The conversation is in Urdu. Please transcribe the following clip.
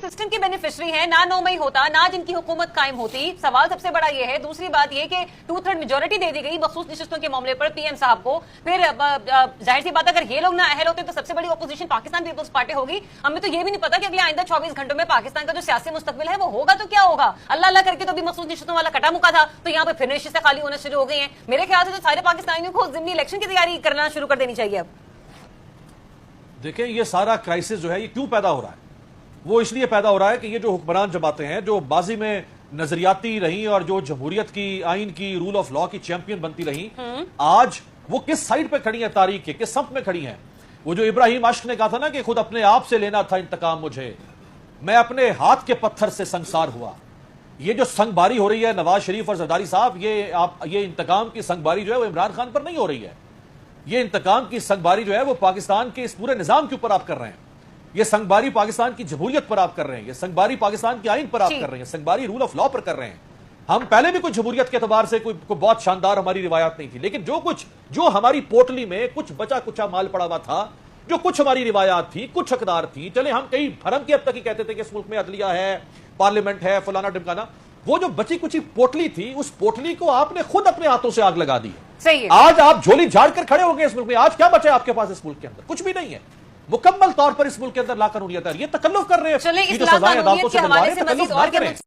سسٹم کی بینیفیشری ہیں، نہ 9 مئی ہوتا، نہ جن کی حکومت قائم ہوتی. سوال سب سے بڑا یہ ہے. دوسری بات یہ کہ 2/3 میجورٹی دے دی گئی مخصوص نشستوں کے معاملے پر پی ایم صاحب کو. پھر ظاہر سی بات اگر یہ لوگ نہ اہل ہوتے تو سب سے بڑی اپوزیشن پاکستان پیپلز پارٹی ہوگی. ہمیں تو یہ بھی نہیں پتا کہ اگلے آئندہ 24 گھنٹوں میں پاکستان کا جو سیاسی مستقبل ہے وہ ہوگا تو کیا ہوگا. اللہ کر کے تو بھی مخصوص نشستوں والا کٹا مکا تھا، تو یہاں پہ پھر نشستیں خالی ہونے شروع ہو گئی ہیں. میرے خیال سے تو سارے پاکستانیوں کو ضمنی الیکشن کی تیاری کرنا شروع کر دینی چاہیے. اب دیکھیں یہ سارا کرائسس جو ہے یہ کیوں پیدا ہو رہا ہے؟ وہ اس لیے پیدا ہو رہا ہے کہ یہ جو حکمران جماعتیں ہیں جو ماضی میں نظریاتی رہیں اور جو جمہوریت کی آئین کی رول آف لا کی چیمپئن بنتی رہیں، آج وہ کس سائیڈ پہ کھڑی ہیں تاریخ کے، کس سمت میں کھڑی ہیں؟ وہ جو ابراہیم عاشق نے کہا تھا نا کہ خود اپنے آپ سے لینا تھا انتقام مجھے، میں اپنے ہاتھ کے پتھر سے سنگسار ہوا. یہ جو سنگ باری ہو رہی ہے نواز شریف اور زرداری صاحب، یہ انتقام کی سنگ باری جو ہے وہ عمران خان پر نہیں ہو رہی ہے. یہ انتقام کی سنگ باری جو ہے وہ پاکستان کے اس پورے نظام کے اوپر آپ کر رہے ہیں. یہ سنگ باری پاکستان کی جمہوریت پر آپ کر رہے ہیں. یہ سنگ باری پاکستان کی آئین پر آپ کر رہے ہیں. سنگ باری رول آف لا پر کر رہے ہیں. ہم پہلے بھی کوئی جمہوریت کے اعتبار سے کوئی بہت شاندار ہماری روایات نہیں تھی، لیکن جو ہماری پوٹلی میں کچھ بچا کچا مال پڑا ہوا تھا، جو کچھ ہماری روایات تھی، کچھ اقدار تھی، چلے ہم کئی بھرم کی حد تک ہی کہتے تھے کہ اس ملک میں عدلیہ ہے، پارلیمنٹ ہے، فلانا ڈمکانا، وہ جو بچی کچی پوٹلی تھی اس پوٹلی کو آپ نے خود اپنے ہاتھوں سے آگ لگا دی. آج آپ جھولی جھاڑ کر کھڑے ہو گئے اس ملک میں. آج کیا بچے آپ کے پاس اس ملک کے اندر؟ کچھ بھی نہیں ہے. مکمل طور پر اس ملک کے اندر لا قانونیت ہے. یہ تکلف کر رہے ہیں. چلیں اصلاح قانونیت کے حوالے سے مزید اور